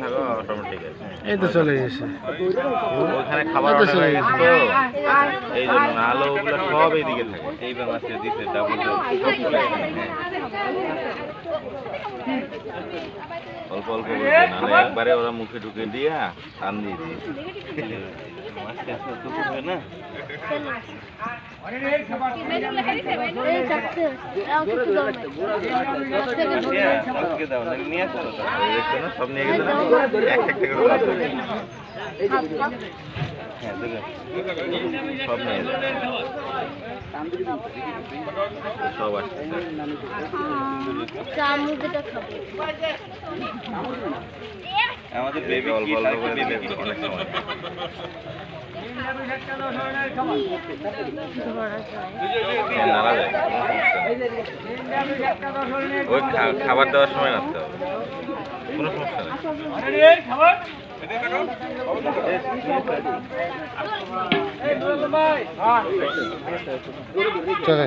থাকো অটোমেটিক আছে। এই তো চলে গেছে। ওখানে খাবার অর্ডার হয়ে গেছে তো এই জন্য, নাহলে ওগুলো সব এইদিকে থাকে। এইবার মাছটা দিচ্ছে ডাবল অল্প অল্প করে, নাহলে একবারে ওরা মুখে ঢুকে দিয়া টান দিয়ে দিয়েছে। মাছটা এত হবে না। সব নিয়ে গেছে না, একটা করে হ্যাঁ দেখেন সব নিয়ে গেছে, সব আসছে। আমাদের বেবি অল্প অল্প করে দিলে অনেক সময় নাড়া যায়, ওই খাবার দেওয়ার সময় নাড়তে হবে, কোনো সমস্যা নেই। চলে